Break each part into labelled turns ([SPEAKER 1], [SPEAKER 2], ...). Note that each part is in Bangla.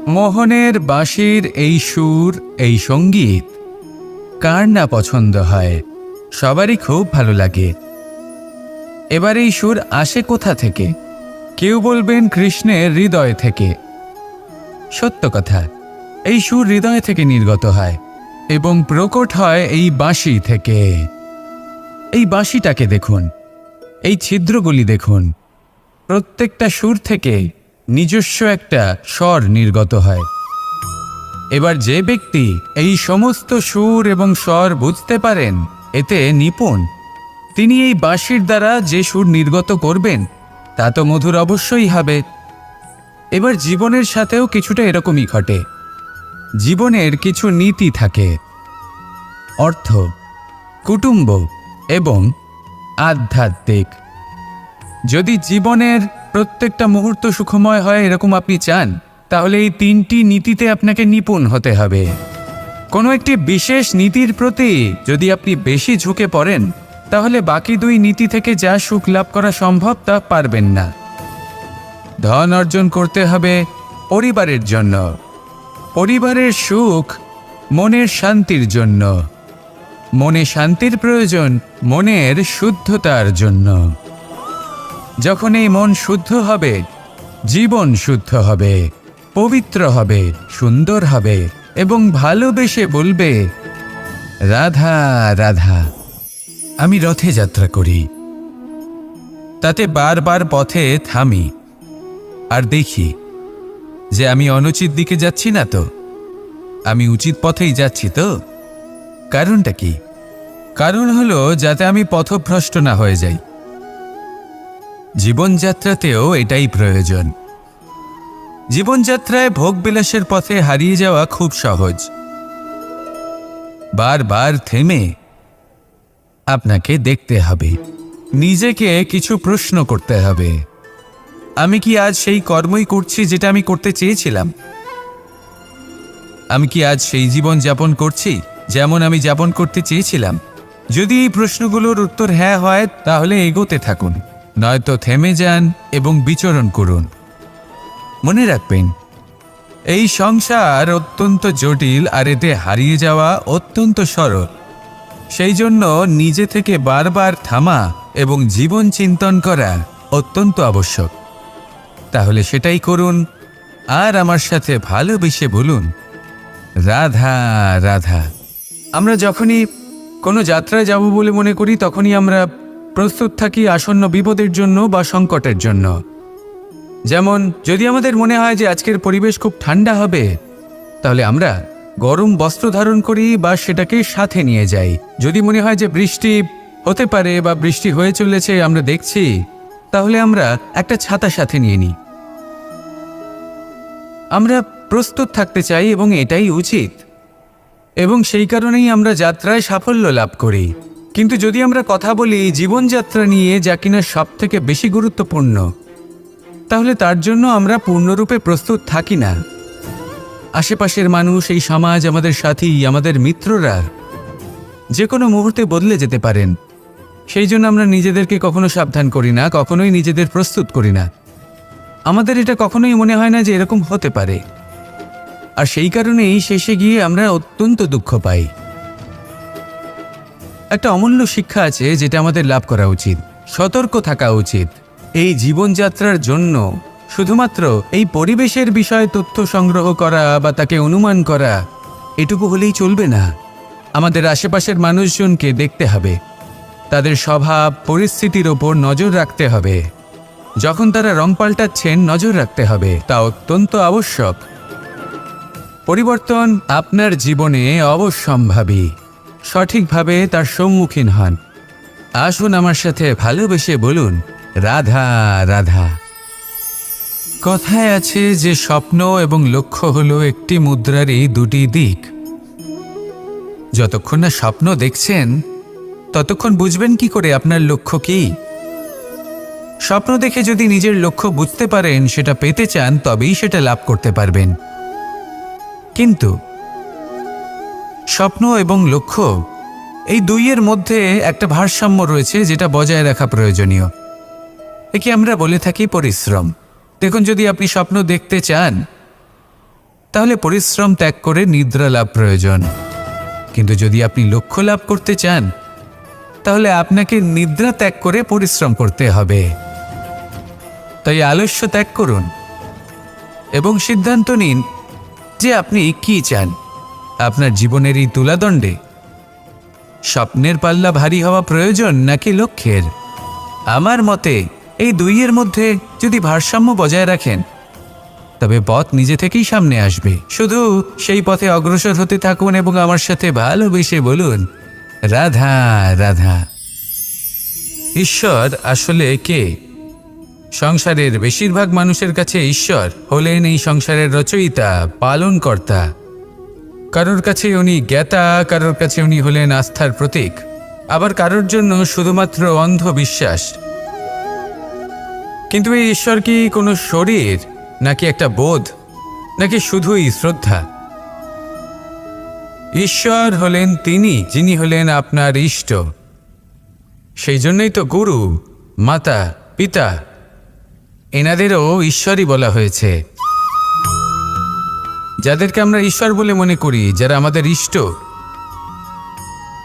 [SPEAKER 1] মোহনের বাঁশির এই সুর, এই সঙ্গীত কার না পছন্দ হয়, সবারই খুব ভালো লাগে। এবার এই সুর আসে কোথা থেকে? কেউ বলবেন কৃষ্ণের হৃদয় থেকে। সত্য কথা, এই সুর হৃদয় থেকে নির্গত হয় এবং প্রকট হয় এই বাঁশি থেকে। এই বাঁশিটাকে দেখুন, এই ছিদ্রগুলি দেখুন, প্রত্যেকটা সুর থেকে নিজস্ব একটা স্বর নির্গত হয়। এবার যে ব্যক্তি এই সমস্ত সুর এবং স্বর বুঝতে পারেন, এতে নিপুণ, তিনি এই বাঁশির দ্বারা যে সুর নির্গত করবেন তা তো মধুর অবশ্যই হবে। এবার জীবনের সাথেও কিছুটা এরকমই ঘটে। জীবনের কিছু নীতি থাকে, অর্থ, কুটুম্ব এবং আধ্যাত্মিক। যদি জীবনের প্রত্যেকটা মুহূর্ত সুখময় হয় এরকম আপনি চান, তাহলে এই তিনটি নীতিতে আপনাকে নিপুণ হতে হবে। কোনো একটি বিশেষ নীতির প্রতি যদি আপনি বেশি ঝুঁকে পড়েন, তাহলে বাকি দুই নীতি থেকে যা সুখ লাভ করা সম্ভব তা পারবেন না। ধন অর্জন করতে হবে পরিবারের জন্য, পরিবারের সুখ মনের শান্তির জন্য, মনে শান্তির প্রয়োজন মনের শুদ্ধতার জন্য। যখন এই মন শুদ্ধ হবে, জীবন শুদ্ধ হবে, পবিত্র হবে, সুন্দর হবে এবং ভালোবেসে বলবে, রাধা রাধা। আমি রথে যাত্রা করি, তাতে বারবার পথে থামি আর দেখি যে আমি অনুচিত দিকে যাচ্ছি না তো, আমি উচিত পথেই যাচ্ছি তো। কারণটা কি? কারণ হলো যাতে আমি পথভ্রষ্ট না হয়ে যাই। জীবনযাত্রাতেও এটাই প্রয়োজন। জীবনযাত্রায় ভোগবিলাসের পথে হারিয়ে যাওয়া খুব সহজ। বারবার থেমে আপনাকে দেখতে হবে, নিজেকে কিছু প্রশ্ন করতে হবে। আমি কি আজ সেই কর্মই করছি যেটা আমি করতে চেয়েছিলাম? আমি কি আজ সেই জীবন যাপন করছি যেমন আমি যাপন করতে চেয়েছিলাম? যদি এই প্রশ্নগুলোর উত্তর হ্যাঁ হয়, তাহলে এগোতে থাকুন, নয়তো থেমে যান এবং বিচরণ করুন। মনে রাখবেন, এই সংসার অত্যন্ত জটিল আর এতে হারিয়ে যাওয়া অত্যন্ত সরল। সেই জন্য নিজে থেকে বারবার থামা এবং জীবন চিন্তন করা অত্যন্ত আবশ্যক। তাহলে সেটাই করুন আর আমার সাথে ভালোবেসে বলুন, রাধা রাধা। আমরা যখনই কোনো যাত্রায় যাব বলে মনে করি, তখনই আমরা প্রস্তুত থাকি আসন্ন বিপদের জন্য বা সংকটের জন্য। যেমন যদি আমাদের মনে হয় যে আজকের পরিবেশ খুব ঠান্ডা হবে, তাহলে আমরা গরম বস্ত্র ধারণ করি বা সেটাকে সাথে নিয়ে যাই। যদি মনে হয় যে বৃষ্টি হতে পারে বা বৃষ্টি হয়ে চলেছে, আমরা দেখছি, তাহলে আমরা একটা ছাতা সাথে নিয়ে নিই। আমরা প্রস্তুত থাকতে চাই এবং এটাই উচিত, এবং সেই কারণেই আমরা যাত্রায় সাফল্য লাভ করি। কিন্তু যদি আমরা কথা বলি জীবনযাত্রা নিয়ে, যা কিনা সব থেকে বেশি গুরুত্বপূর্ণ, তাহলে তার জন্য আমরা পূর্ণরূপে প্রস্তুত থাকি না। আশেপাশের মানুষ, এই সমাজ, আমাদের সাথী, আমাদের মিত্ররা যে কোনো মুহূর্তে বদলে যেতে পারেন। সেই জন্য আমরা নিজেদেরকে কখনো সাবধান করি না, কখনোই নিজেদের প্রস্তুত করি না। আমাদের এটা কখনোই মনে হয় না যে এরকম হতে পারে, আর সেই কারণেই শেষে গিয়ে আমরা অত্যন্ত দুঃখ পাই। একটা অমূল্য শিক্ষা আছে যেটা আমাদের লাভ করা উচিত, সতর্ক থাকা উচিত। এই জীবনযাত্রার জন্য শুধুমাত্র এই পরিবেশের বিষয়ে তথ্য সংগ্রহ করা বা তাকে অনুমান করা, এটুকু হলেই চলবে না। আমাদের আশেপাশের মানুষজনকে দেখতে হবে, তাদের স্বভাব পরিস্থিতির ওপর নজর রাখতে হবে। যখন তারা রং পাল্টাচ্ছেন, নজর রাখতে হবে, তা অত্যন্ত আবশ্যক। পরিবর্তন আপনার জীবনে অবশ্যম্ভাবী, সঠিকভাবে তার সম্মুখীন হন। আসুন আমার সাথে ভালোবেসে বলুন, রাধা রাধা। কথায় আছে যে স্বপ্ন এবং লক্ষ্য হলো একটি মুদ্রারই দুটি দিক। যতক্ষণ না স্বপ্ন দেখছেন, ততক্ষণ বুঝবেন কি করে আপনার লক্ষ্য কি? স্বপ্ন দেখে যদি নিজের লক্ষ্য বুঝতে পারেন, সেটা পেতে চান, তবেই সেটা লাভ করতে পারবেন। কিন্তু স্বপ্ন এবং লক্ষ্য, এই দুইয়ের মধ্যে একটা ভারসাম্য রয়েছে যেটা বজায় রাখা প্রয়োজনীয়। একে আমরা বলে থাকি পরিশ্রম। দেখুন, যদি আপনি স্বপ্ন দেখতে চান, তাহলে পরিশ্রম ত্যাগ করে নিদ্রা লাভ প্রয়োজন। কিন্তু যদি আপনি লক্ষ্য লাভ করতে চান তাহলে আপনাকে নিদ্রা ত্যাগ করে পরিশ্রম করতে হবে। তাই আলস্য ত্যাগ করুন এবং সিদ্ধান্ত নিন যে আপনি কি চান। আপনার জীবনের এই তুলাদণ্ডে স্বপ্নের পাল্লা ভারী হওয়া প্রয়োজন নাকি লক্ষ্যের? আমার মতে এই দুইয়ের মধ্যে যদি ভারসাম্য বজায় রাখেন তবে পথ নিজে থেকেই সামনে আসবে। শুধু সেই পথে অগ্রসর হতে থাকুন এবং আমার সাথে ভালোবেসে বলুন, রাধা রাধা। ঈশ্বর আসলে কে? সংসারের বেশিরভাগ মানুষের কাছে ঈশ্বর হলেন এই সংসারের রচয়িতা, পালনকর্তা। কারোর কাছে উনি জ্ঞাতা, কারোর কাছে উনি হলেন আস্থার প্রতীক, আবার কারোর জন্য শুধুমাত্র অন্ধ বিশ্বাস। কিন্তু এই ঈশ্বর কি কোনো শরীর, নাকি একটা বোধ, নাকি শুধুই শ্রদ্ধা? ঈশ্বর হলেন তিনি যিনি হলেন আপনার ইষ্ট। সেই জন্যই তো গুরু, মাতা, পিতা এনাদেরও ঈশ্বরই বলা হয়েছে। যাদেরকে আমরা ঈশ্বর বলে মনে করি, যারা আমাদের ইষ্ট,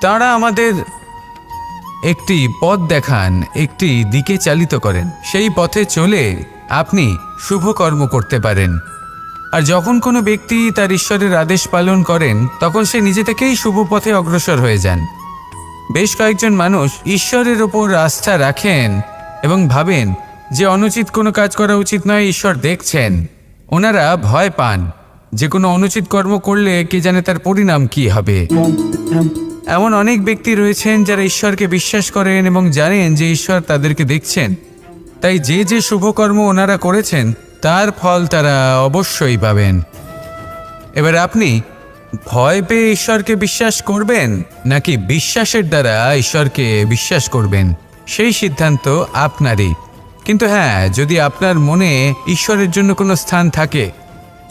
[SPEAKER 1] তারা আমাদের একটি পথ দেখান, একটি দিকে চালিত করেন। সেই পথে চলে আপনি শুভ কর্ম করতে পারেন। আর যখন কোনো ব্যক্তি তার ঈশ্বরের আদেশ পালন করেন তখন সে নিজে থেকেই শুভ পথে অগ্রসর হয়ে যান। বেশ কয়েকজন মানুষ ঈশ্বরের ওপর আস্থা রাখেন এবং ভাবেন যে অনুচিত কোনো কাজ করা উচিত নয়, ঈশ্বর দেখছেন। ওনারা ভয় পান যে কোনো অনুচিত কর্ম করলে কে জানে তার পরিণাম কি হবে। এমন অনেক ব্যক্তি রয়েছেন যারা ঈশ্বরকে বিশ্বাস করেন এবং জানেন যে ঈশ্বর তাদেরকে দেখছেন। তাই যে যে শুভকর্ম ওনারা করেছেন তার ফল তারা অবশ্যই পাবেন। এবার আপনি ভয় পেয়ে ঈশ্বরকে বিশ্বাস করবেন নাকি বিশ্বাসের দ্বারা ঈশ্বরকে বিশ্বাস করবেন, সেই সিদ্ধান্ত আপনারই। কিন্তু হ্যাঁ, যদি আপনার মনে ঈশ্বরের জন্য কোনো স্থান থাকে,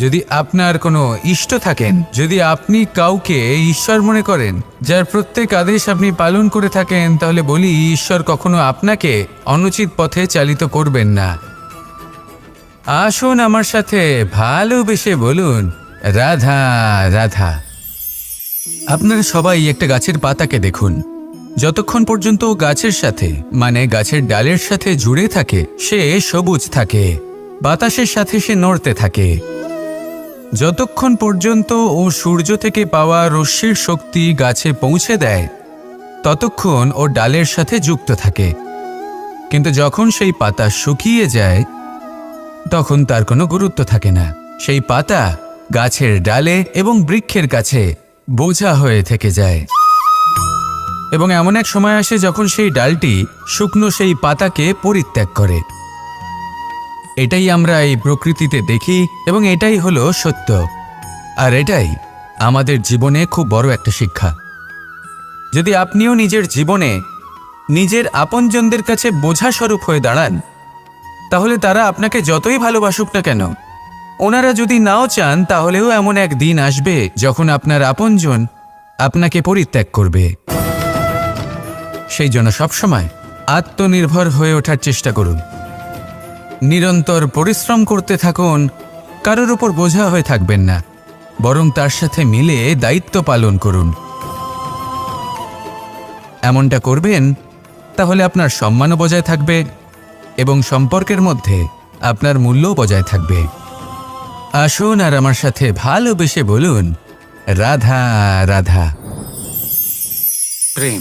[SPEAKER 1] যদি আপনার কোনো ইষ্ট থাকেন, যদি আপনি কাউকে ঈশ্বর মনে করেন, যার প্রত্যেক আদেশ আপনি পালন করে থাকেন, তাহলে বলি ঈশ্বর কখনো আপনাকে অনুচিত পথে চালিত করবেন না। আসুন আমার সাথে ভালোবেসে বলুন, রাধা রাধা। আপনারা সবাই একটা গাছের পাতাকে দেখুন। যতক্ষণ পর্যন্ত গাছের সাথে, মানে গাছের ডালের সাথে জুড়ে থাকে, সে সবুজ থাকে, বাতাসের সাথে সে নড়তে থাকে। যতক্ষণ পর্যন্ত ও সূর্য থেকে পাওয়া রশ্মির শক্তি গাছে পৌঁছে দেয় ততক্ষণ ও ডালের সাথে যুক্ত থাকে। কিন্তু যখন সেই পাতা শুকিয়ে যায় তখন তার কোনো গুরুত্ব থাকে না। সেই পাতা গাছের ডালে এবং বৃক্ষের কাছে বোঝা হয়ে থেকে যায়। এবং এমন এক সময় আসে যখন সেই ডালটি শুকনো সেই পাতাকে পরিত্যাগ করে। এটাই আমরা এই প্রকৃতিতে দেখি এবং এটাই হলো সত্য। আর এটাই আমাদের জীবনে খুব বড় একটা শিক্ষা। যদি আপনিও নিজের জীবনে নিজের আপনজনদের কাছে বোঝা স্বরূপ হয়ে দাঁড়ান, তাহলে তারা আপনাকে যতই ভালোবাসুক না কেন, ওনারা যদি নাও চান, তাহলেও এমন এক দিন আসবে যখন আপনার আপনজন আপনাকে পরিত্যাগ করবে। সেই জন্য সবসময় আত্মনির্ভর হয়ে ওঠার চেষ্টা করুন। নিরন্তর পরিশ্রম করতে থাকুন, কারোর উপর বোঝা হয়ে থাকবেন না, বরং তার সাথে মিলে দায়িত্ব পালন করুন। এমনটা করবেন তাহলে আপনার সম্মানও বজায় থাকবে এবং সম্পর্কের মধ্যে আপনার মূল্যও বজায় থাকবে। আসুন আর আমার সাথে ভালোবেসে বলুন, রাধা রাধা। প্রেম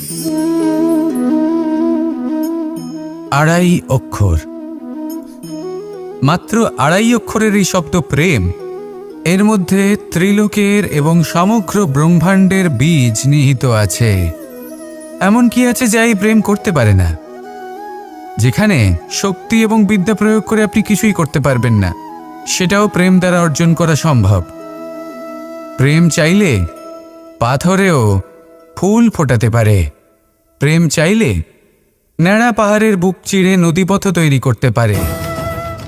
[SPEAKER 1] 2.5 অক্ষর, মাত্র 2.5 অক্ষরের এই শব্দ প্রেম, এর মধ্যে ত্রিলোকের এবং সমগ্র ব্রহ্মাণ্ডের বীজ নিহিত আছে। এমন কি আছে যা এই প্রেম করতে পারে না? যেখানে শক্তি এবং বিদ্যা প্রয়োগ করে আপনি কিছুই করতে পারবেন না, সেটাও প্রেম দ্বারা অর্জন করা সম্ভব। প্রেম চাইলে পাথরেও ফুল ফোটাতে পারে। প্রেম চাইলে ন্যাড়া পাহাড়ের বুক চিরে নদীপথ তৈরি করতে পারে।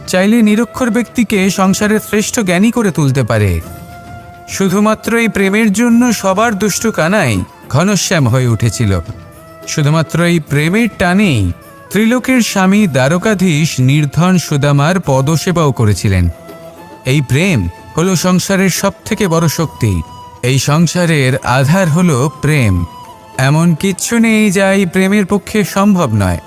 [SPEAKER 1] চাইলে নিরক্ষর ব্যক্তিকে সংসারের শ্রেষ্ঠ জ্ঞানী করে তুলতে পারে। শুধুমাত্র এই প্রেমের জন্য সবার দুষ্টু কানাই ঘনশ্যাম হয়ে উঠেছিল। শুধুমাত্র এই প্রেমের টানেই ত্রিলোকের স্বামী দ্বারকাধীশ নির্ধন সুদামার পদসেবাও করেছিলেন। এই প্রেম হলো সংসারের সবথেকে বড় শক্তি। এই সংসারের আধার হলো প্রেম। এমন কিচ্ছু নেই যা এই প্রেমের পক্ষে সম্ভব নয়।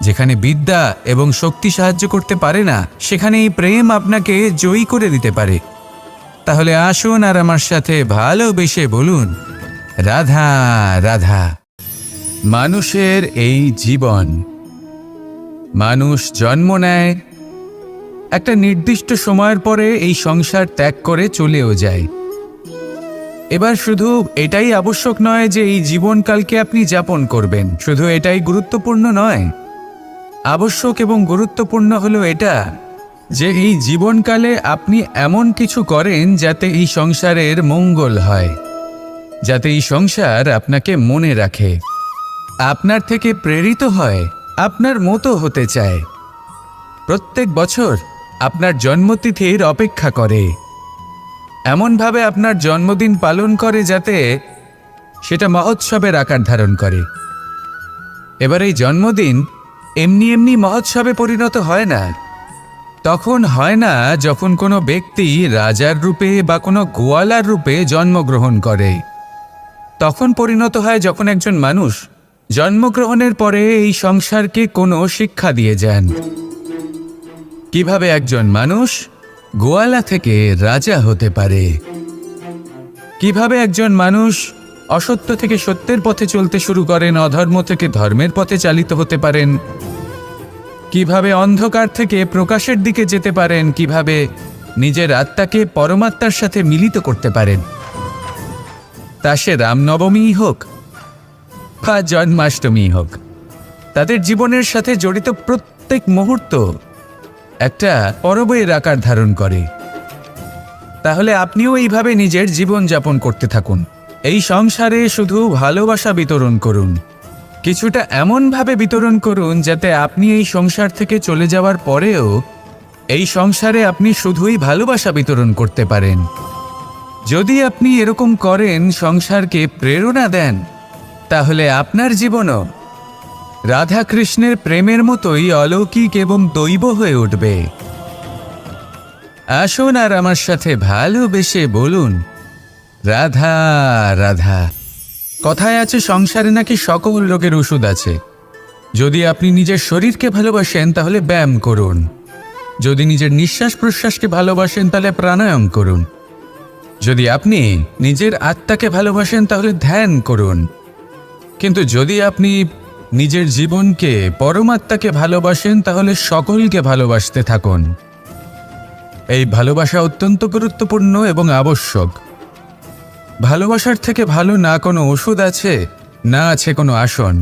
[SPEAKER 1] যেখানে বিদ্যা এবং শক্তি সাহায্য করতে পারে না, সেখানে এই প্রেম আপনাকে জয়ী করে দিতে পারে। তাহলে আসুন আর আমার সাথে ভালোবেসে বলুন, রাধা রাধা। মানুষের এই জীবন, মানুষ জন্ম নেয়, একটা নির্দিষ্ট সময়ের পরে এই সংসার ত্যাগ করে চলেও যায়। এবার শুধু এটাই আবশ্যক নয় যে এই জীবনকালকে আপনি যাপন করবেন, শুধু এটাই গুরুত্বপূর্ণ নয়। আবশ্যক এবং গুরুত্বপূর্ণ হলো এটা যে এই জীবনকালে আপনি এমন কিছু করেন যাতে এই সংসারের মঙ্গল হয়, যাতে এই সংসার আপনাকে মনে রাখে, আপনার থেকে প্রেরিত হয়, আপনার মতো হতে চায়, প্রত্যেক বছর আপনার জন্মতিথির অপেক্ষা করে, এমনভাবে আপনার জন্মদিন পালন করে যাতে সেটা মহোৎসবের আকার ধারণ করে। এবার এই জন্মদিন এমনি এমনি মহোৎসবে পরিণত হয় না। তখন হয় না যখন কোনো ব্যক্তি রাজার রূপে বা কোনো গোয়ালার রূপে জন্মগ্রহণ করে। তখন পরিণত হয় যখন একজন মানুষ জন্মগ্রহণের পরে এই সংসারকে কোনো শিক্ষা দিয়ে যান। কিভাবে একজন মানুষ গোয়ালা থেকে রাজা হতে পারে, কিভাবে একজন মানুষ অসত্য থেকে সত্যের পথে চলতে শুরু করেন, অধর্ম থেকে ধর্মের পথে চালিত হতে পারেন, কিভাবে অন্ধকার থেকে প্রকাশের দিকে যেতে পারেন, কিভাবে নিজের আত্মাকে পরমাত্মার সাথে মিলিত করতে পারেন। তা সে রামনবমী হোক বা জন্মাষ্টমী হোক, তাদের জীবনের সাথে জড়িত প্রত্যেক মুহূর্ত একটা পরবের আকার ধারণ করে। তাহলে আপনিও এইভাবে নিজের জীবন যাপন করতে থাকুন। এই সংসারে শুধু ভালোবাসা বিতরণ করুন, কিছুটা এমনভাবে বিতরণ করুন যাতে আপনি এই সংসার থেকে চলে যাওয়ার পরেও এই সংসারে আপনি শুধুই ভালোবাসা বিতরণ করতে পারেন। যদি আপনি এরকম করেন, সংসারকে প্রেরণা দেন, তাহলে আপনার জীবনও রাধা কৃষ্ণের প্রেমের মতোই অলৌকিক এবং দৈব হয়ে উঠবে। আসুন আর আমার সাথে ভালোবেসে বলুন, রাধা রাধা। কথায় আছে সংসারে নাকি সকল রোগের ওষুধ আছে। যদি আপনি নিজের শরীরকে ভালোবাসেন তাহলে ব্যায়াম করুন, যদি নিজের নিঃশ্বাস প্রশ্বাসকে ভালোবাসেন তাহলে প্রাণায়াম করুন, যদি আপনি নিজের আত্মাকে ভালোবাসেন তাহলে ধ্যান করুন, কিন্তু যদি আপনি নিজের জীবনকে পরমাত্মাকে ভালোবাসেন তাহলে সকলকে ভালোবাসতে থাকুন। এই ভালোবাসা অত্যন্ত গুরুত্বপূর্ণ এবং আবশ্যক। ভালোবাসার থেকে ভালো না কোনো ওষুধ আছে, না আছে কোনো আসন।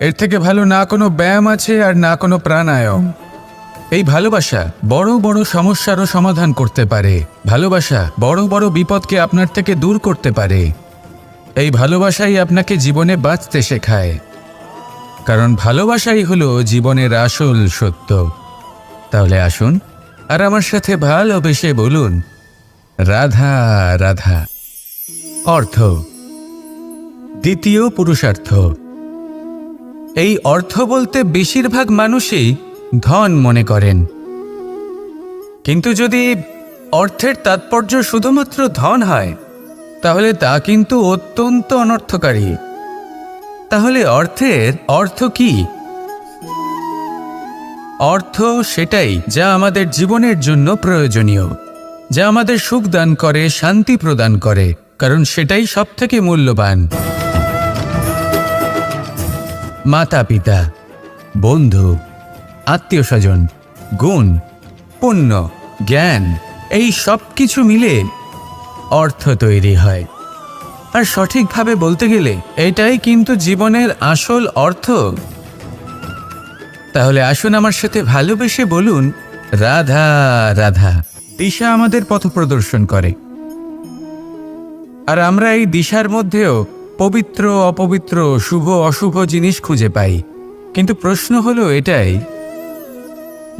[SPEAKER 1] এর থেকে ভালো না কোনো ব্যায়াম আছে আর না কোনো প্রাণায়াম। এই ভালোবাসা বড় বড় সমস্যারও সমাধান করতে পারে। ভালোবাসা বড় বড় বিপদকে আপনার থেকে দূর করতে পারে। এই ভালোবাসাই আপনাকে জীবনে বাঁচতে শেখায়, কারণ ভালোবাসাই হলো জীবনের আসল সত্য। তাহলে আসুন আর আমার সাথে ভালোবেসে বলুন, রাধা রাধা। অর্থ, দ্বিতীয় পুরুষার্থ। এই অর্থ বলতে বেশিরভাগ মানুষই ধন মনে করেন, কিন্তু যদি অর্থের তাৎপর্য শুধুমাত্র ধন হয় তাহলে তা কিন্তু অত্যন্ত অনর্থকারী। তাহলে অর্থের অর্থ কি? অর্থ সেটাই যা আমাদের জীবনের জন্য প্রয়োজনীয়, যা আমাদের সুখ দান করে, শান্তি প্রদান করে, কারণ সেটাই সবথেকে মূল্যবান। মাতা পিতা, বন্ধু, আত্মীয় স্বজন, গুণ, পুণ্য, জ্ঞান, এই সব কিছু মিলে অর্থ তৈরি হয়। আর সঠিকভাবে বলতে গেলে এটাই কিন্তু জীবনের আসল অর্থ। তাহলে আসুন আমার সাথে ভালোবেসে বলুন, রাধা রাধা। দিশা আমাদের পথ প্রদর্শন করে, আর আমরা এই দিশার মধ্যেও পবিত্র অপবিত্র, শুভ অশুভ জিনিস খুঁজে পাই। কিন্তু প্রশ্ন হলো এটাই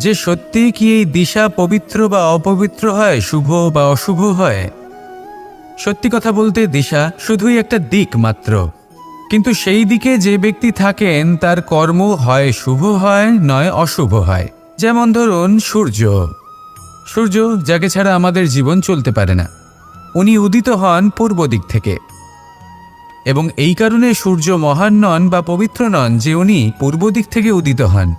[SPEAKER 1] যে সত্যি কি এই দিশা পবিত্র বা অপবিত্র হয়, শুভ বা অশুভ হয়? সত্যি কথা বলতে দিশা শুধুই একটা দিক মাত্র, কিন্তু সেই দিকে যে ব্যক্তি থাকেন তার কর্ম হয় শুভ হয়, নয় অশুভ হয়। যেমন ধরুন সূর্য, সূর্য, যাকে ছাড়া আমাদের জীবন চলতে পারে না, উনি উদিত হন পূর্ব দিক থেকে। এবং এই কারণে সূর্য মহান নন বা পবিত্র নন যে উনি পূর্ব দিক থেকে উদিত হন।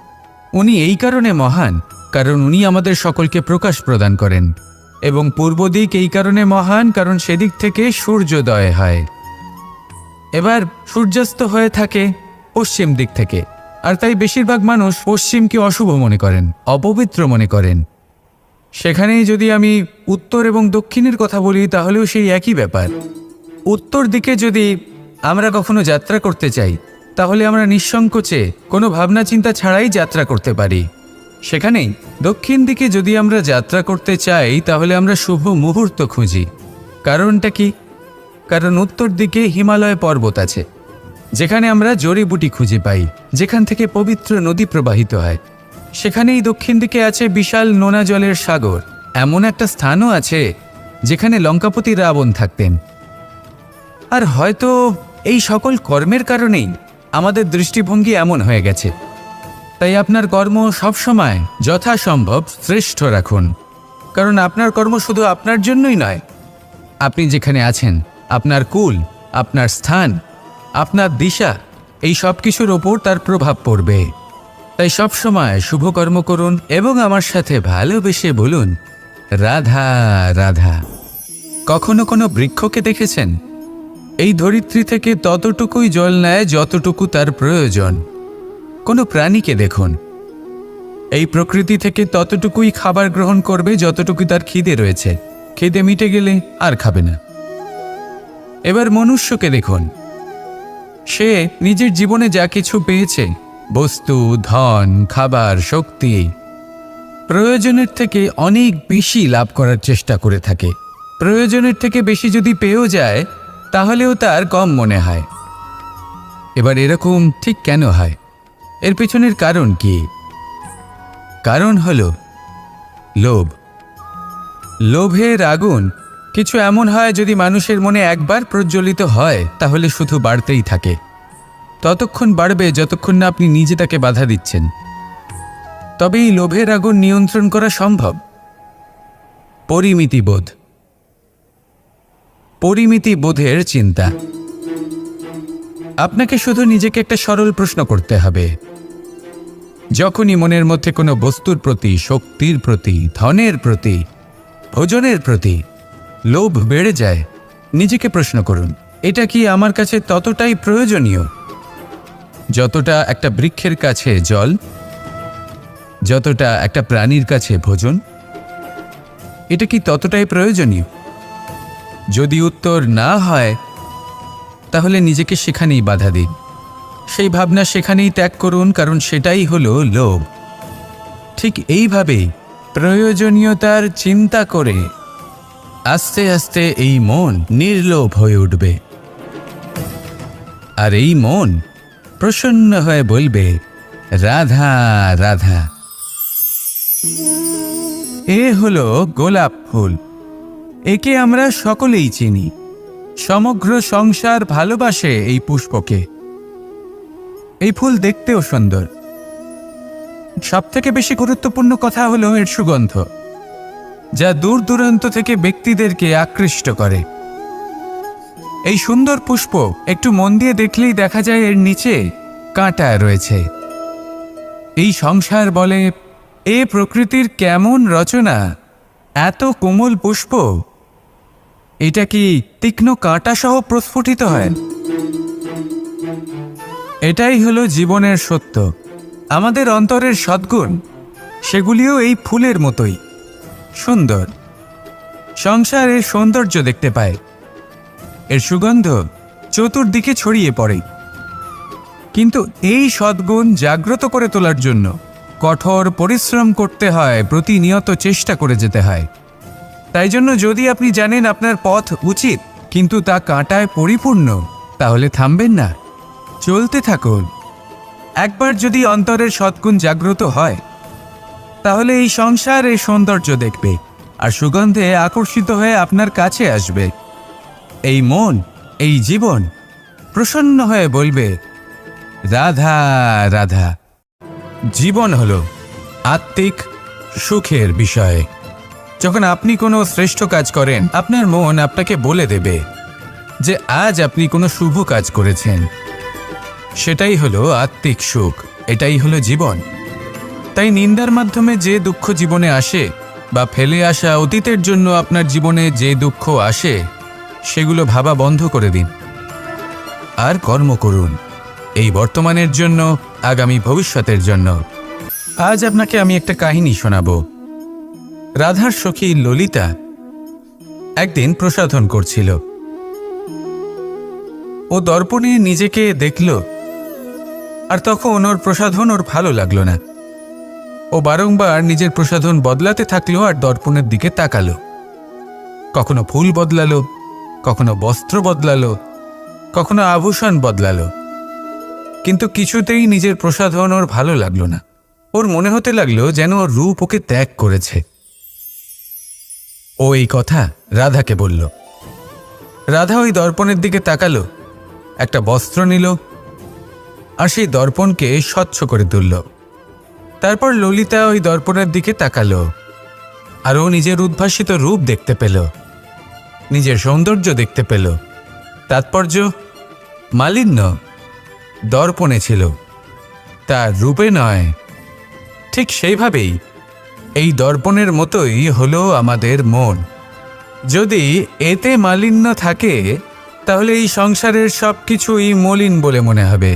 [SPEAKER 1] উনি এই কারণে মহান কারণ উনি আমাদের সকলকে প্রকাশ প্রদান করেন। এবং পূর্ব দিক এই কারণে মহান কারণ সেদিক থেকে সূর্যোদয় হয়। এবার সূর্যাস্ত হয়ে থাকে পশ্চিম দিক থেকে, আর তাই বেশিরভাগ মানুষ পশ্চিমকে অশুভ মনে করেন, অপবিত্র মনে করেন। সেখানেই যদি আমি উত্তর এবং দক্ষিণের কথা বলি তাহলেও সেই একই ব্যাপার। উত্তর দিকে যদি আমরা কখনো যাত্রা করতে চাই তাহলে আমরা নিঃসংকোচে কোনো ভাবনা চিন্তা ছাড়াই যাত্রা করতে পারি। সেখানেই দক্ষিণ দিকে যদি আমরা যাত্রা করতে চাই তাহলে আমরা শুভ মুহূর্ত খুঁজি। কারণটা কি? কারণ উত্তর দিকে হিমালয় পর্বত আছে, যেখানে আমরা জড়িবুটি খুঁজে পাই, যেখান থেকে পবিত্র নদী প্রবাহিত হয়। সেখানেই দক্ষিণ দিকে আছে বিশাল নোনা জলের সাগর। এমন একটা স্থানও আছে যেখানে লঙ্কাপতি রাবণ থাকতেন। আর হয়তো এই সকল কর্মের কারণেই আমাদের দৃষ্টিভঙ্গি এমন হয়ে গেছে। তাই আপনার কর্ম সবসময় যথাসম্ভব শ্রেষ্ঠ রাখুন, কারণ আপনার কর্ম শুধু আপনার জন্যই নয়। আপনি যেখানে আছেন, আপনার কুল, আপনার স্থান, আপনার দিশা, এই সব কিছুর ওপর তার প্রভাব পড়বে। তাই সবসময় শুভ কর্ম করুন এবং আমার সাথে ভালোবেসে বলুন, রাধা রাধা। কখনো কোনো বৃক্ষকে দেখেছেন? এই ধরিত্রী থেকে ততটুকুই জল নেয় যতটুকু তার প্রয়োজন। কোনো প্রাণীকে দেখুন, এই প্রকৃতি থেকে ততটুকুই খাবার গ্রহণ করবে যতটুকু তার খিদে রয়েছে। খিদে মিটে গেলে আর খাবে না। এবার মনুষ্যকে দেখুন, সে নিজের জীবনে যা কিছু পেয়েছে, বস্তু, ধন, খাবার, শক্তি, প্রয়োজনের থেকে অনেক বেশি লাভ করার চেষ্টা করে থাকে। প্রয়োজনের থেকে বেশি যদি পেয়েও যায় তাহলেও তার কম মনে হয়। এবার এরকম ঠিক কেন হয়? এর পেছনের কারণ কি? কারণ হলো লোভ। লোভের আগুন কিছু এমন হয়, যদি মানুষের মনে একবার প্রজ্বলিত হয় তাহলে শুধু বাড়তেই থাকে। ততক্ষণ বাড়বে যতক্ষণ না আপনি নিজে তাকে বাধা দিচ্ছেন। তবে এই লোভের আগুন নিয়ন্ত্রণ করা সম্ভব। পরিমিতিবোধ, পরিমিতিবোধের চিন্তা। আপনাকে শুধু নিজেকে একটা সরল প্রশ্ন করতে হবে। যখনই মনের মধ্যে কোনো বস্তুর প্রতি, শক্তির প্রতি, ধনের প্রতি, ভোজনের প্রতি লোভ বেড়ে যায়, নিজেকে প্রশ্ন করুন, এটা কি আমার কাছে ততটাই প্রয়োজনীয় যতটা একটা বৃক্ষের কাছে জল, যতটা একটা প্রাণীর কাছে ভোজন? এটা কি ততটাই প্রয়োজনীয়? যদি উত্তর না হয় তাহলে নিজেকে সেখানেই বাধা দিন। সেই ভাবনা সেখানেই ত্যাগ করুন, কারণ সেটাই হলো লোভ। ঠিক এইভাবেই প্রয়োজনীয়তার চিন্তা করে আস্তে আস্তে এই মন নির্লোভ হয়ে উঠবে। আর এই মন প্রসন্ন হয়ে বলবে, রাধা রাধা। এ হলো গোলাপ ফুল। একে আমরা সকলেই চিনি। সমগ্র সংসার ভালোবাসে এই পুষ্পকে। এই ফুল দেখতেও সুন্দর। সবথেকে বেশি গুরুত্বপূর্ণ কথা হলো এর সুগন্ধ, যা দূর দূরান্ত থেকে ব্যক্তিদেরকে আকৃষ্ট করে। এই সুন্দর পুষ্প একটু মন দিয়ে দেখলেই দেখা যায় এর নিচে কাঁটা রয়েছে। এই সংসার বলে, এ প্রকৃতির কেমন রচনা, এত কোমল পুষ্প, এটা কি তীক্ষ্ণ কাঁটা সহ প্রস্ফুটিত হয়? এটাই হলো জীবনের সত্য। আমাদের অন্তরের সদ্গুণ, সেগুলিও এই ফুলের মতোই সুন্দর। সংসারের সৌন্দর্য দেখতে পায়, এর সুগন্ধ চতুর্দিকে ছড়িয়ে পড়ে। কিন্তু এই সদ্গুণ জাগ্রত করে তোলার জন্য কঠোর পরিশ্রম করতে হয়, প্রতিনিয়ত চেষ্টা করে যেতে হয়। তাই জন্য যদি আপনি জানেন আপনার পথ উচিত কিন্তু তা কাঁটায় পরিপূর্ণ, তাহলে থামবেন না, চলতে থাকুন। একবার যদি অন্তরের সদ্গুণ জাগ্রত হয় তাহলে এই সংসার এই সৌন্দর্য দেখবে আর সুগন্ধে আকর্ষিত হয়ে আপনার কাছে আসবে। এই মন, এই জীবন প্রসন্ন হয়ে বলবে, রাধা রাধা। জীবন হলো আত্মিক সুখের বিষয়। যখন আপনি কোনো শ্রেষ্ঠ কাজ করেন, আপনার মন আপনাকে বলে দেবে যে আজ আপনি কোনো শুভ কাজ করেছেন। সেটাই হলো আত্মিক সুখ, এটাই হলো জীবন। তাই নিন্দার মাধ্যমে যে দুঃখ জীবনে আসে বা ফেলে আসা অতীতের জন্য আপনার জীবনে যে দুঃখ আসে, সেগুলো ভাবা বন্ধ করে দিন আর কর্ম করুন এই বর্তমানের জন্য, আগামী ভবিষ্যতের জন্য। আজ আপনাকে আমি একটা কাহিনী শোনাবো। রাধার সখী ললিতা একদিন প্রসাধন করছিল। ও দর্পণে নিজেকে দেখল, আর তখন ওর প্রসাধন ওর ভালো লাগলো না। ও বারংবার নিজের প্রসাধন বদলাতে থাকলো আর দর্পণের দিকে তাকালো। কখনো ফুল বদলালো, কখনো বস্ত্র বদলালো, কখনো আভূষণ বদলালো, কিন্তু কিছুতেই নিজের প্রসাধন ওর ভালো লাগলো না। ওর মনে হতে লাগলো যেন ওর রূপ ওকে ত্যাগ করেছে। ও এই কথা রাধাকে বলল। রাধা ওই দর্পণের দিকে তাকালো, একটা বস্ত্র নিল আর সেই দর্পণকে স্বচ্ছ করে তুলল। তারপর ললিতা ওই দর্পণের দিকে তাকালো আর ও নিজের উদ্ভাসিত রূপ দেখতে পেল, নিজের সৌন্দর্য দেখতে পেল। তাৎপর্য মালিন্য দর্পণে ছিল, তার রূপে নয়। ঠিক সেইভাবেই এই দর্পণের মতোই হলো আমাদের মন। যদি এতে মালিন্য থাকে তাহলে এই সংসারের সব কিছুই মলিন বলে মনে হবে।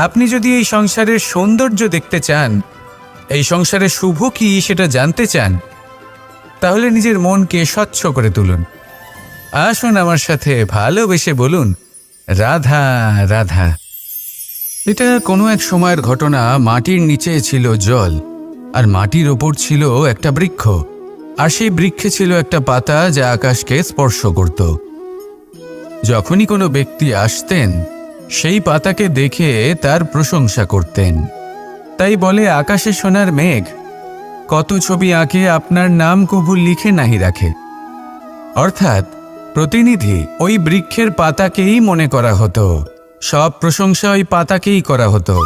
[SPEAKER 1] আপনি যদি এই সংসারের সৌন্দর্য দেখতে চান, এই সংসারের শুভ কি সেটা জানতে চান, তাহলে নিজের মনকে স্বচ্ছ করে তুলুন। আসুন আমার সাথে ভালোবেসে বলুন, রাধা রাধা। এটা কোনো এক সময়ের ঘটনা। মাটির নিচে ছিল জল, আর মাটির ওপর ছিল একটা বৃক্ষ, আর সেই বৃক্ষে ছিল একটা পাতা যা আকাশকে স্পর্শ করত। যখনই কোনো ব্যক্তি আসতেন, সেই পাতাকে দেখে তার প্রশংসা করতেন। তাই বলে, আকাশে সোনার মেঘ কত ছবি আঁকে, আপনার নাম কবু লিখে নাহি রাখে। অর্থাৎ প্রতিনিধি ওই বৃক্ষের পাতাকেই মনে করা হতো, সব প্রশংসা ওই পাতাকেই করা হতো।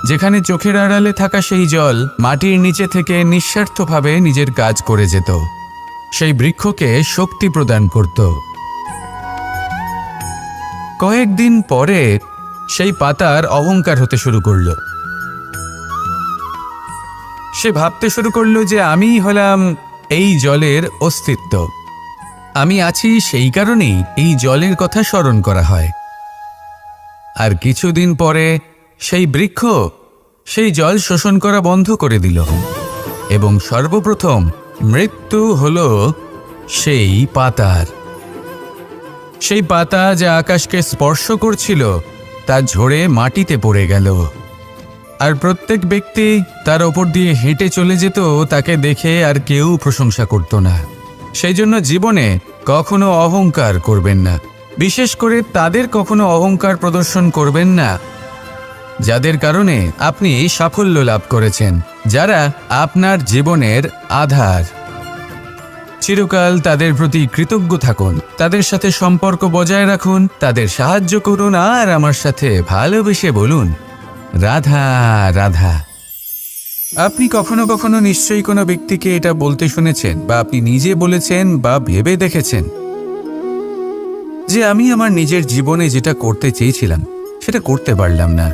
[SPEAKER 1] যেখানে চোখের আড়ালে থাকা সেই জল মাটির নিচে থেকে নিঃস্বার্থভাবে নিজের কাজ করে যেত, সেই বৃক্ষকে শক্তি প্রদান করত। কয়েকদিন পরে সেই পাতার অহংকার হতে শুরু করল। সে ভাবতে শুরু করলো যে আমিই হলাম এই জলের অস্তিত্ব, আমি আছি, সেই কারণেই এই জলের কথা স্মরণ করা হয়। আর কিছুদিন পরে সেই বৃক্ষ সেই জল শোষণ করা বন্ধ করে দিল, এবং সর্বপ্রথম মৃত্যু হলো সেই পাতার। সেই পাতা যা আকাশকে স্পর্শ করছিল তা ঝরে মাটিতে পড়ে গেল, আর প্রত্যেক ব্যক্তি তার ওপর দিয়ে হেঁটে চলে যেত, তাকে দেখে আর কেউ প্রশংসা করত না। সেই জন্য জীবনে কখনো অহংকার করবেন না, বিশেষ করে তাদের কখনো অহংকার প্রদর্শন করবেন না যাদের কারণে আপনি সাফল্য লাভ করেছেন, যারা আপনার জীবনের আধার। চিরকাল তাদের প্রতি কৃতজ্ঞ থাকুন, তাদের সাথে সম্পর্ক বজায় রাখুন, তাদের সাহায্য করুন, আর আমার সাথে ভালোবেসে বলুন, রাধা রাধা। আপনি কখনো কখনো নিশ্চয়ই কোনো ব্যক্তিকে এটা বলতে শুনেছেন, বা আপনি নিজে বলেছেন বা ভেবে দেখেছেন যে আমি আমার নিজের জীবনে যেটা করতে চেয়েছিলাম সেটা করতে পারলাম না,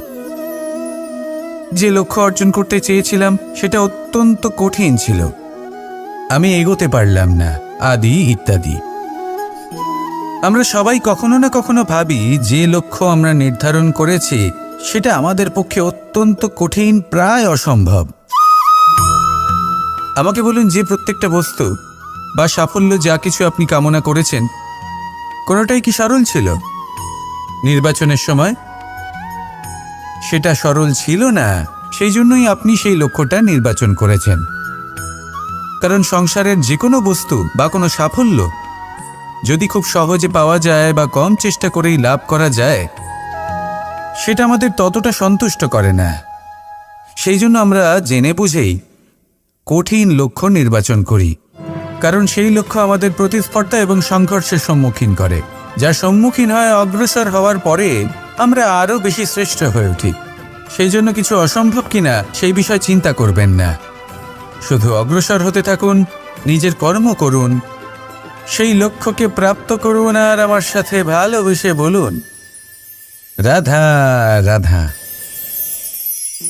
[SPEAKER 1] যে লক্ষ্য অর্জন করতে চেয়েছিলাম সেটা অত্যন্ত কঠিন ছিল, আমি এগোতে পারলাম না, আদি ইত্যাদি। আমরা সবাই কখনো না কখনো ভাবি যে লক্ষ্য আমরা নির্ধারণ করেছি সেটা আমাদের পক্ষে অত্যন্ত কঠিন, প্রায় অসম্ভব। আমাকে বলুন, যে প্রত্যেকটা বস্তু বা সাফল্য যা কিছু আপনি কামনা করেছেন, কোনোটাই কি সরল ছিল? নির্বাচনের সময় সেটা সরল ছিল না, সেই জন্যই আপনি সেই লক্ষ্যটা নির্বাচন করেছেন। কারণ সংসারের যে কোনো বস্তু বা কোনো সাফল্য যদি খুব সহজে পাওয়া যায় বা কম চেষ্টা করেই লাভ করা যায়, সেটা আমাদের ততটা সন্তুষ্ট করে না। সেই জন্য আমরা জেনে বুঝেই কঠিন লক্ষ্য নির্বাচন করি, কারণ সেই লক্ষ্য আমাদের প্রতিস্পর্ধা এবং সংঘর্ষের সম্মুখীন করে, যার সম্মুখীন হয় অগ্রসর হওয়ার পরে আমরা আরও বেশি শ্রেষ্ঠ হয়ে উঠি। সেই জন্য কিছু অসম্ভব কিনা সেই বিষয়ে চিন্তা করবেন না, শুধু অগ্রসর হতে থাকুন, নিজের কর্ম করুন, সেই লক্ষ্যকে প্রাপ্ত করুন আর আমার সাথে ভালোবেসে বলুন, রাধা রাধা।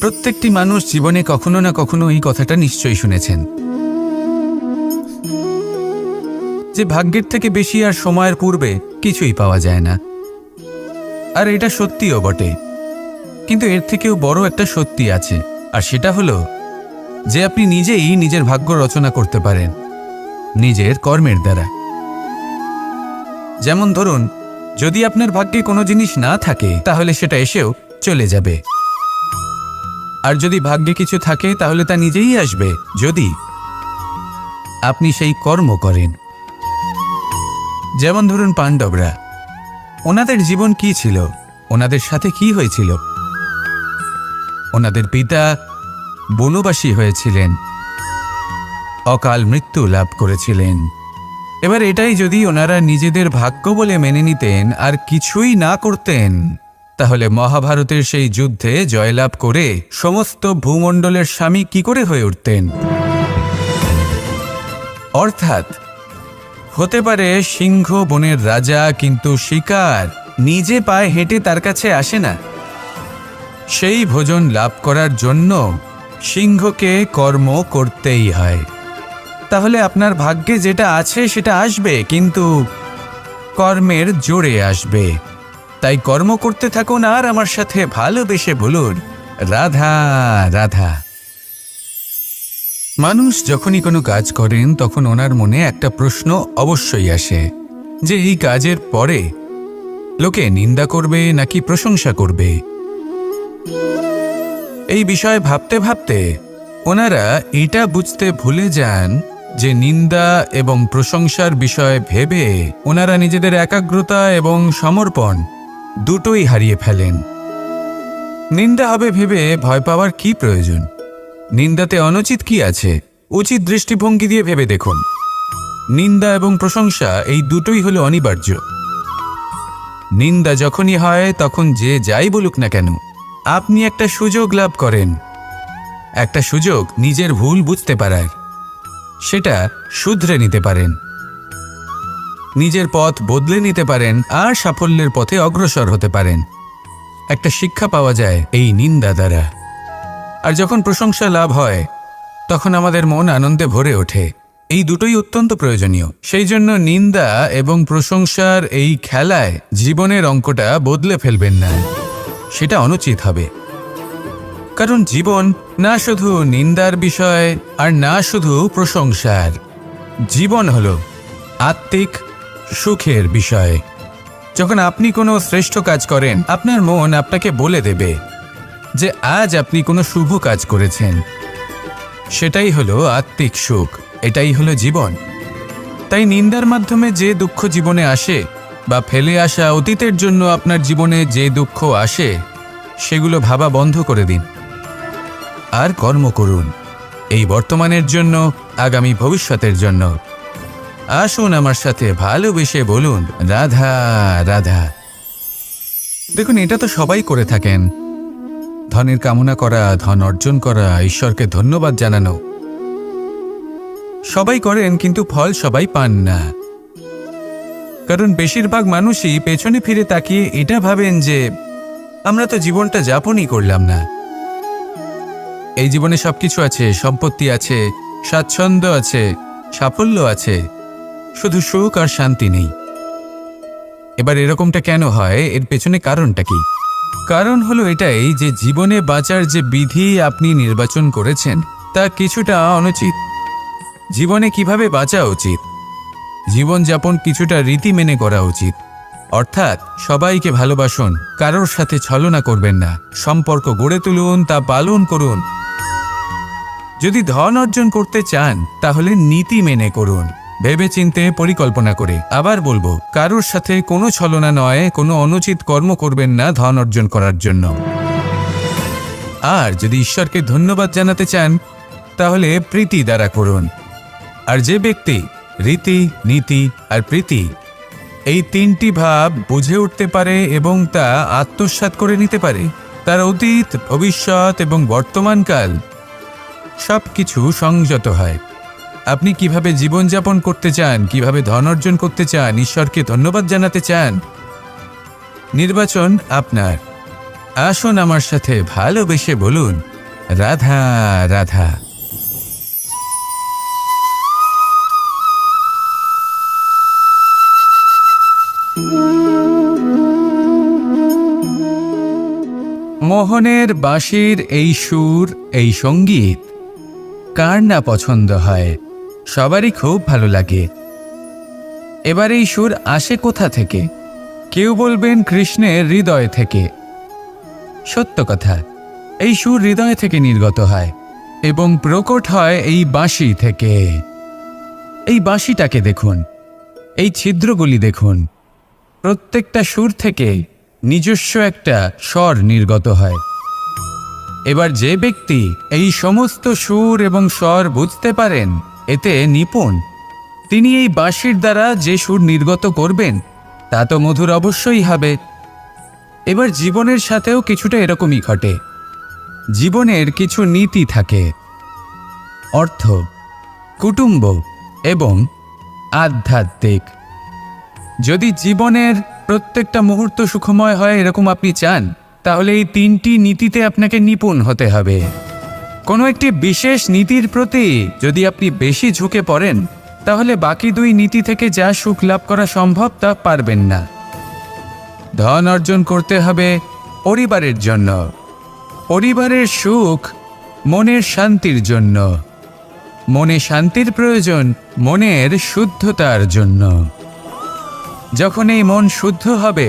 [SPEAKER 1] প্রত্যেকটি মানুষ জীবনে কখনো না কখনো এই কথাটা নিশ্চয়ই শুনেছেন যে ভাগ্যের থেকে বেশি আর সময়ের পূর্বে কিছুই পাওয়া যায় না। আর এটা সত্যিও বটে, কিন্তু এর থেকেও বড় একটা সত্যি আছে, আর সেটা হলো যে আপনি নিজেই নিজের ভাগ্য রচনা করতে পারেন নিজের কর্মের দ্বারা। যেমন ধরুন, যদি আপনার ভাগ্যে কোনো জিনিস না থাকে তাহলে সেটা এসেও চলে যাবে, আর যদি ভাগ্যে কিছু থাকে তাহলে তা নিজেই আসবে, যদি আপনি সেই কর্ম করেন। যেমন ধরুন পাণ্ডবরা, ওনাদের জীবন কি ছিল, ওনাদের সাথে কি হয়েছিল? ওনাদের পিতা বনবাসী হয়েছিলেন, অকাল মৃত্যু লাভ করেছিলেন। এবার এটাই যদি ওনারা নিজেদের ভাগ্য বলে মেনে নিতেন আর কিছুই না করতেন, তাহলে মহাভারতের সেই যুদ্ধে জয়লাভ করে সমস্ত ভূমণ্ডলের স্বামী কি করে হয়ে উঠতেন? অর্থাৎ হতে পারে সিংহ বনের রাজা, কিন্তু শিকার নিজে পায়ে হেঁটে তার কাছে আসে না। সেই ভোজন লাভ করার জন্য সিংহকে কর্ম করতেই হয়। তাহলে আপনার ভাগ্যে যেটা আছে সেটা আসবে, কিন্তু কর্মের জোরে আসবে। তাই কর্ম করতে থাকুন আর আমার সাথে ভালোবেসে বলুন, রাধা রাধা। মানুষ যখনই কোনো কাজ করেন তখন ওনার মনে একটা প্রশ্ন অবশ্যই আসে যে এই কাজের পরে লোকে নিন্দা করবে নাকি প্রশংসা করবে। এই বিষয়ে ভাবতে ভাবতে ওনারা এটা বুঝতে ভুলে যান যে নিন্দা এবং প্রশংসার বিষয় ভেবে ওনারা নিজেদের একাগ্রতা এবং সমর্পণ দুটোই হারিয়ে ফেলেন। নিন্দা হবে ভেবে ভয় পাওয়ার কি প্রয়োজন? নিন্দাতে অনুচিত কি আছে? উচিত দৃষ্টিভঙ্গি দিয়ে ভেবে দেখুন। নিন্দা এবং প্রশংসা এই দুটোই হলো অনিবার্য। নিন্দা যখনই হয় তখন যে যাই বলুক না কেন, আপনি একটা সুযোগ লাভ করেন, একটা সুযোগ নিজের ভুল বুঝতে পারার, সেটা শুধরে নিতে পারেন, নিজের পথ বদলে নিতে পারেন আর সাফল্যের পথে অগ্রসর হতে পারেন। একটা শিক্ষা পাওয়া যায় এই নিন্দা দ্বারা। আর যখন প্রশংসা লাভ হয় তখন আমাদের মন আনন্দে ভরে ওঠে। এই দুটোই অত্যন্ত প্রয়োজনীয়। সেই জন্য নিন্দা এবং প্রশংসার এই খেলায় জীবনের অঙ্কটা বদলে ফেলবেন না, সেটা অনুচিত হবে। কারণ জীবন না শুধু নিন্দার বিষয় আর না শুধু প্রশংসার, জীবন হলো আত্মিক সুখের বিষয়। যখন আপনি কোনো শ্রেষ্ঠ কাজ করেন, আপনার মন আপনাকে বলে দেবে যে আজ আপনি কোনো শুভ কাজ করেছেন। সেটাই হলো আত্মিক সুখ, এটাই হলো জীবন। তাই নিন্দার মাধ্যমে যে দুঃখ জীবনে আসে বা ফেলে আসা অতীতের জন্য আপনার জীবনে যে দুঃখ আসে, সেগুলো ভাবা বন্ধ করে দিন আর কর্ম করুন এই বর্তমানের জন্য, আগামী ভবিষ্যতের জন্য। আসুন আমার সাথে ভালোবেসে বলুন, রাধা রাধা। দেখুন, এটা তো সবাই করে থাকেন। ধনের কামনা করা, ধন অর্জন করা, ঈশ্বরকে ধন্যবাদ জানানো, সবাই করেন, কিন্তু ফল সবাই পান না। কারণ বেশিরভাগ মানুষই পেছনে ফিরে তাকিয়ে এটা ভাবেন যে আমরা তো জীবনটা যাপনই করলাম না। এই জীবনে সবকিছু আছে, সম্পত্তি আছে, স্বাচ্ছন্দ্য আছে, সাফল্য আছে, শুধু সুখ আর শান্তি নেই। এবার এরকমটা কেন হয়? এর পেছনে কারণটা কি? কারণ হলো এটাই যে জীবনে বাঁচার যে বিধি আপনি নির্বাচন করেছেন তা কিছুটা অনুচিত। জীবনে কিভাবে বাঁচা উচিত, জীবনযাপন কিছুটা রীতি মেনে করা উচিত। অর্থাৎ সবাইকে ভালোবাসুন, কারোর সাথে ছলনা করবেন না, সম্পর্ক গড়ে তুলুন, তা পালন করুন। যদি ধন অর্জন করতে চান তাহলে নীতি মেনে করুন, ভেবেচিন্তে পরিকল্পনা করে। আবার বলবো, কারোর সাথে কোনো ছলনা নয়, কোনো অনুচিত কর্ম করবেন না ধন অর্জন করার জন্য। আর যদি ঈশ্বরকে ধন্যবাদ জানাতে চান তাহলে প্রীতি দ্বারা করুন। আর যে ব্যক্তি রীতি, নীতি আর প্রীতি এই তিনটি ভাব বুঝে উঠতে পারে এবং তা আত্মসাৎ করে নিতে পারে, তার অতীত, ভবিষ্যৎ এবং বর্তমানকাল সব কিছু সংযত হয়। আপনি কিভাবে জীবনযাপন করতে চান, কিভাবে ধন অর্জন করতে চান, ঈশ্বরকে ধন্যবাদ জানাতে চান, নির্বাচন আপনার। আসুন আমার সাথে ভালোবেসে বলুন, রাধা রাধা। মোহনের বাঁশির এই সুর, এই সঙ্গীত কার না পছন্দ হয়, সবারই খুব ভালো লাগে। এবার এই সুর আসে কোথা থেকে? কেউ বলবেন কৃষ্ণের হৃদয় থেকে। সত্য কথা, এই সুর হৃদয় থেকে নির্গত হয় এবং প্রকট হয় এই বাঁশি থেকে। এই বাঁশিটাকে দেখুন, এই ছিদ্রগুলি দেখুন, প্রত্যেকটা সুর থেকে নিজস্ব একটা স্বর নির্গত হয়। এবার যে ব্যক্তি এই সমস্ত সুর এবং স্বর বুঝতে পারেন, এতে নিপুণ, তিনি এই বাঁশির দ্বারা যে সুর নির্গত করবেন তা তো মধুর অবশ্যই হবে। এবার জীবনের সাথেও কিছুটা এরকমই ঘটে। জীবনের কিছু নীতি থাকে, অর্থ, কুটুম্ব এবং আধ্যাত্মিক। যদি জীবনের প্রত্যেকটা মুহূর্ত সুখময় হয় এরকম আপনি চান, তাহলে এই তিনটি নীতিতে আপনাকে নিপুণ হতে হবে। কোনো একটি বিশেষ নীতির প্রতি যদি আপনি বেশি ঝুঁকে পড়েন, তাহলে বাকি দুই নীতি থেকে যা সুখ লাভ করা সম্ভব তা পারবেন না। ধন অর্জন করতে হবে পরিবারের জন্য, পরিবারের সুখ মনের শান্তির জন্য, মনে শান্তির প্রয়োজন মনের শুদ্ধতার জন্য। যখন এই মন শুদ্ধ হবে,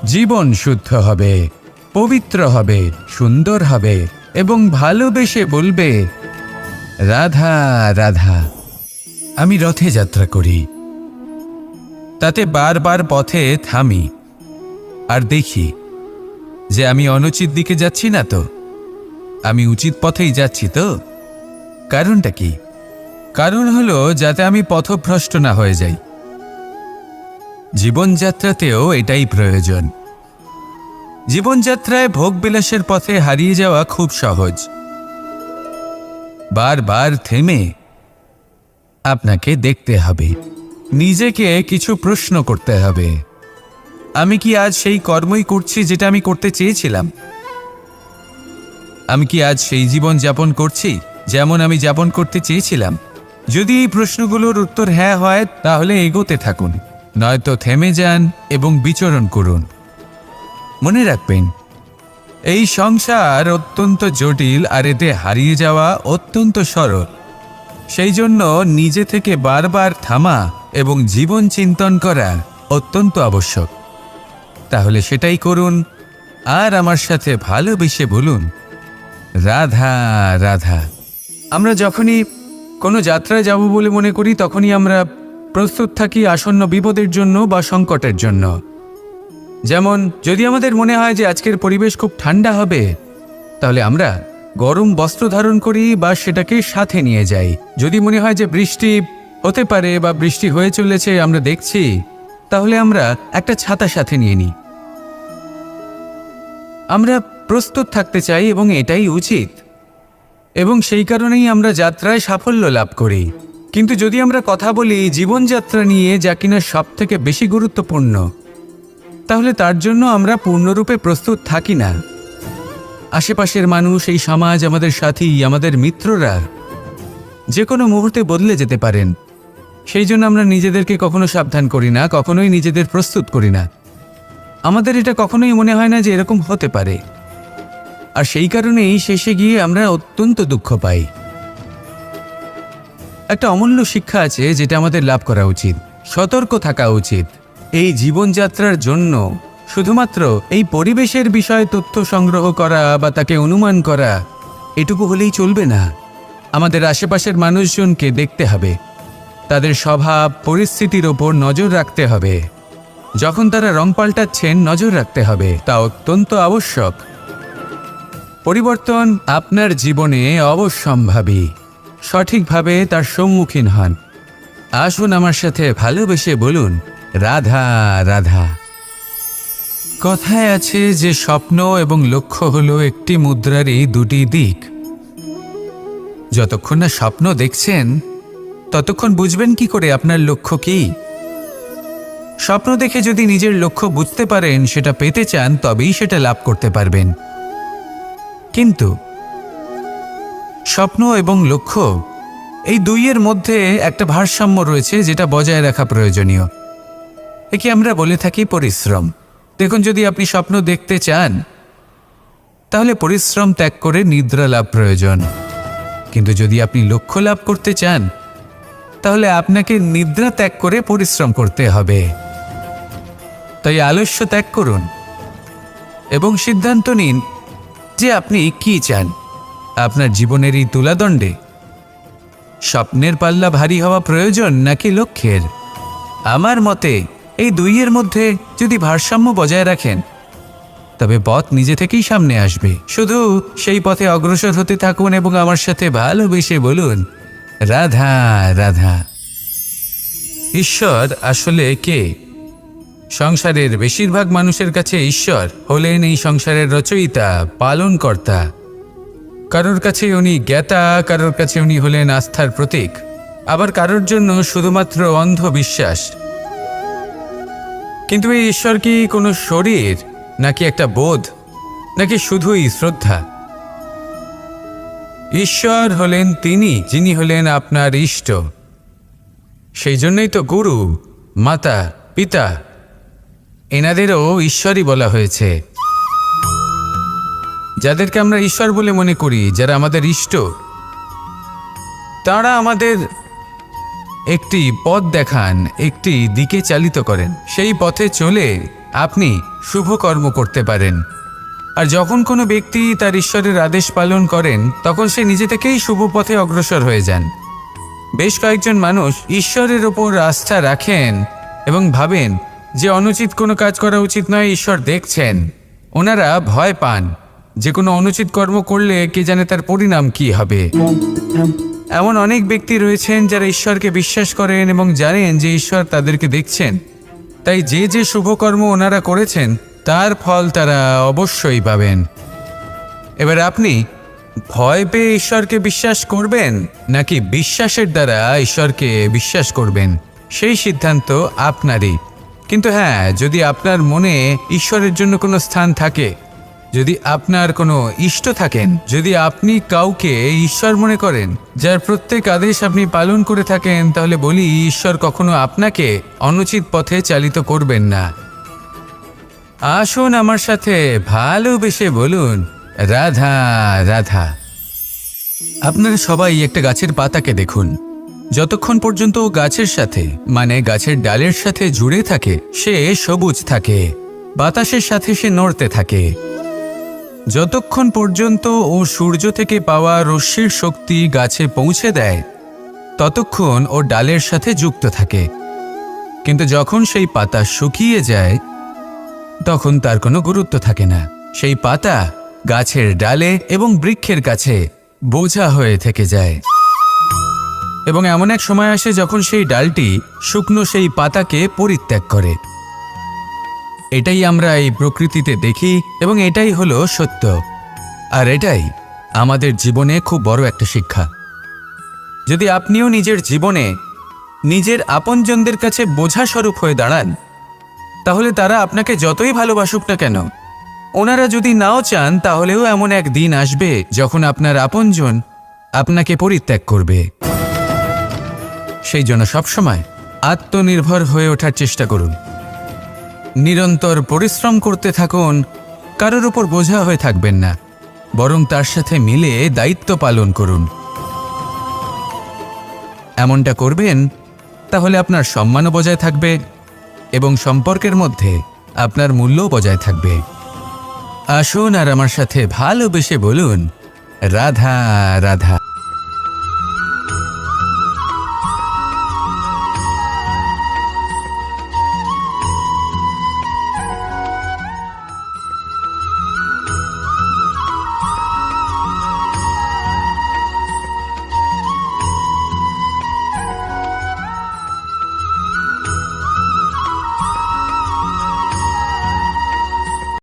[SPEAKER 1] জীবন শুদ্ধ হবে, পবিত্র হবে, সুন্দর হবে এবং ভালোবেসে বলবে, রাধা রাধা। আমি রথে যাত্রা করি, তাতে বারবার পথে থামি আর দেখি যে আমি অনুচিত দিকে যাচ্ছি না তো, আমি উচিত পথেই যাচ্ছি তো। কারণটা কি? কারণ হলো যাতে আমি পথভ্রষ্ট না হয়ে যাই। জীবনযাত্রাতেও এটাই প্রয়োজন। জীবনযাত্রায় ভোগবিলাসের পথে হারিয়ে যাওয়া খুব সহজ। বারবার থেমে আপনাকে দেখতে হবে, নিজেকে কিছু প্রশ্ন করতে হবে। আমি কি আজ সেই কর্মই করছি যেটা আমি করতে চেয়েছিলাম? আমি কি আজ সেই জীবন যাপন করছি যেমন আমি যাপন করতে চেয়েছিলাম? যদি এই প্রশ্নগুলোর উত্তর হ্যাঁ হয়, তাহলে এগোতে থাকুন, নয়তো থেমে যান এবং বিচরণ করুন। মনে রাখবেন, এই সংসার অত্যন্ত জটিল আর এতে হারিয়ে যাওয়া অত্যন্ত সরল। সেই জন্য নিজে থেকে বারবার থামা এবং জীবন চিন্তন করা অত্যন্ত আবশ্যক। তাহলে সেটাই করুন আর আমার সাথে ভালোবেসে বলুন, রাধা রাধা। আমরা যখনই কোনো যাত্রায় যাব বলে মনে করি, তখনই আমরা প্রস্তুত থাকি আসন্ন বিপদের জন্য বা সংকটের জন্য। যেমন যদি আমাদের মনে হয় যে আজকের পরিবেশ খুব ঠান্ডা হবে, তাহলে আমরা গরম বস্ত্র ধারণ করি বা সেটাকে সাথে নিয়ে যাই। যদি মনে হয় যে বৃষ্টি হতে পারে বা বৃষ্টি হয়ে চলেছে, আমরা দেখছি, তাহলে আমরা একটা ছাতা সাথে নিয়ে নিই। আমরা প্রস্তুত থাকতে চাই এবং এটাই উচিত, এবং সেই কারণেই আমরা যাত্রায় সাফল্য লাভ করি। কিন্তু যদি আমরা কথা বলি জীবনযাত্রা নিয়ে, যা কিনা সব থেকে বেশি গুরুত্বপূর্ণ, তাহলে তার জন্য আমরা পূর্ণরূপে প্রস্তুত থাকি না। আশেপাশের মানুষ, এই সমাজ, আমাদের সাথী, আমাদের মিত্ররা যে কোনো মুহূর্তে বদলে যেতে পারেন। সেই জন্য আমরা নিজেদেরকে কখনো সাবধান করি না, কখনোই নিজেদের প্রস্তুত করি না। আমাদের এটা কখনোই মনে হয় না যে এরকম হতে পারে, আর সেই কারণেই শেষে গিয়ে আমরা অত্যন্ত দুঃখ পাই। একটা অমূল্য শিক্ষা আছে যেটা আমাদের লাভ করা উচিত, সতর্ক থাকা উচিত। এই জীবনযাত্রার জন্য শুধুমাত্র এই পরিবেশের বিষয়ে তথ্য সংগ্রহ করা বা তাকে অনুমান করা, এটুকু হলেই চলবে না। আমাদের আশেপাশের মানুষজনকে দেখতে হবে, তাদের স্বভাব পরিস্থিতির ওপর নজর রাখতে হবে। যখন তারা রং পাল্টাচ্ছেন, নজর রাখতে হবে, তা অত্যন্ত আবশ্যক। পরিবর্তন আপনার জীবনে অবশ্যম্ভাবী, সঠিকভাবে তার সম্মুখীন হন। আসুন আমার সাথে ভালোবেসে বলুন, রাধা রাধা। কথায় আছে যে স্বপ্ন এবং লক্ষ্য হলো একটি মুদ্রারই দুটি দিক। যতক্ষণ না স্বপ্ন দেখছেন ততক্ষণ বুঝবেন কি করে আপনার লক্ষ্য কি? স্বপ্ন দেখে যদি নিজের লক্ষ্য বুঝতে পারেন, সেটা পেতে চান, তবেই সেটা লাভ করতে পারবেন। কিন্তু স্বপ্ন এবং লক্ষ্য এই দুইয়ের মধ্যে একটা ভারসাম্য রয়েছে, যেটা বজায় রাখা প্রয়োজনীয়। একে আমরা বলে থাকি পরিশ্রম। দেখুন, যদি আপনি স্বপ্ন দেখতে চান তাহলে পরিশ্রম ত্যাগ করে নিদ্রা লাভ প্রয়োজন। কিন্তু যদি আপনি লক্ষ্য লাভ করতে চান তাহলে আপনাকে নিদ্রা ত্যাগ করে পরিশ্রম করতে হবে। তাই আলস্য ত্যাগ করুন এবং সিদ্ধান্ত নিন যে আপনি কি চান। আপনার জীবনের এই তুলাদণ্ডে স্বপ্নের পাল্লা ভারী হওয়া প্রয়োজন নাকি লক্ষ্যের? আমার মতে এই দুইয়ের মধ্যে যদি ভারসাম্য বজায় রাখেন তবে পথ নিজে থেকেই সামনে আসবে। শুধু সেই পথে অগ্রসর হতে থাকুন এবং আমার সাথে ভালোবেসে বলুন, রাধা রাধা। ঈশ্বর আসলে কে? সংসারের বেশিরভাগ মানুষের কাছে ঈশ্বর হলেন এই সংসারের রচয়িতা, পালনকর্তা। কারোর কাছে উনি জ্ঞাতা, কারোর কাছে উনি হলেন আস্থার প্রতীক, আবার কারোর জন্য শুধুমাত্র অন্ধ বিশ্বাস। কিন্তু এই ঈশ্বর কি কোনো শরীর, নাকি একটা বোধ, নাকি শুধুই শ্রদ্ধা? ঈশ্বর হলেন তিনি যিনি হলেন আপনার ইষ্ট। সেই জন্যই তো গুরু, মাতা, পিতা এনাদেরও ঈশ্বরই বলা হয়েছে। যাদেরকে আমরা ঈশ্বর বলে মনে করি, যারা আমাদের ইষ্ট, তারা আমাদের একটি পথ দেখান, একটি দিকে চালিত করেন। সেই পথে চলে আপনি শুভ কর্ম করতে পারেন। আর যখন কোনো ব্যক্তি তার ঈশ্বরের আদেশ পালন করেন তখন সে নিজে থেকেই শুভ পথে অগ্রসর হয়ে যান। বেশ কয়েকজন মানুষ ঈশ্বরের ওপর আস্থা রাখেন এবং ভাবেন যে অনুচিত কোনো কাজ করা উচিত নয়, ঈশ্বর দেখছেন। ওনারা ভয় পান যে কোনো অনুচিত কর্ম করলে কে জানে তার পরিণাম কি হবে। এমন অনেক ব্যক্তি রয়েছেন যারা ঈশ্বরকে বিশ্বাস করেন এবং জানেন যে ঈশ্বর তাদেরকে দেখছেন। তাই যে যে শুভকর্ম ওনারা করেছেন তার ফল তারা অবশ্যই পাবেন। এবার আপনি ভয় পেয়ে ঈশ্বরকে বিশ্বাস করবেন নাকি বিশ্বাসের দ্বারা ঈশ্বরকে বিশ্বাস করবেন, সেই সিদ্ধান্ত আপনারই। কিন্তু হ্যাঁ, যদি আপনার মনে ঈশ্বরের জন্য কোনো স্থান থাকে, যদি আপনার কোনো ইষ্ট থাকেন, যদি আপনি কাউকে ঈশ্বর মনে করেন যার প্রত্যেক আদেশ আপনি পালন করে থাকেন, তাহলে বলি ঈশ্বর কখনো আপনাকে অনুচিত পথে চালিত করবেন না। আসুন আমার সাথে ভালোবেসে বলুন, রাধা রাধা। আপনারা সবাই একটা গাছের পাতাকে দেখুন। যতক্ষণ পর্যন্ত গাছের সাথে, মানে গাছের ডালের সাথে জুড়ে থাকে, সে সবুজ থাকে, বাতাসের সাথে সে নড়তে থাকে। যতক্ষণ পর্যন্ত ও সূর্য থেকে পাওয়া রশ্মির শক্তি গাছে পৌঁছে দেয় ততক্ষণ ও ডালের সাথে যুক্ত থাকে। কিন্তু যখন সেই পাতা শুকিয়ে যায় তখন তার কোনো গুরুত্ব থাকে না। সেই পাতা গাছের ডালে এবং বৃক্ষের কাছে বোঝা হয়ে থেকে যায়। এবং এমন এক সময় আসে যখন সেই ডালটি শুকনো সেই পাতাকে পরিত্যাগ করে। এটাই আমরা এই প্রকৃতিতে দেখি এবং এটাই হলো সত্য। আর এটাই আমাদের জীবনে খুব বড় একটা শিক্ষা। যদি আপনিও নিজের জীবনে নিজের আপনজনদের কাছে বোঝা স্বরূপ হয়ে দাঁড়ান, তাহলে তারা আপনাকে যতই ভালোবাসুক না কেন, ওনারা যদি নাও চান, তাহলেও এমন এক দিন আসবে যখন আপনার আপনজন আপনাকে পরিত্যাগ করবে। সেই জন্য সবসময় আত্মনির্ভর হয়ে ওঠার চেষ্টা করুন। নিরন্তর পরিশ্রম করতে থাকুন, কারোর উপর বোঝা হয়ে থাকবেন না, বরং তার সাথে মিলে দায়িত্ব পালন করুন। এমনটা করবেন তাহলে আপনার সম্মানও বজায় থাকবে এবং সম্পর্কের মধ্যে আপনার মূল্যও বজায় থাকবে। আসুন আর আমার সাথে ভালোবেসে বলুন, রাধা রাধা।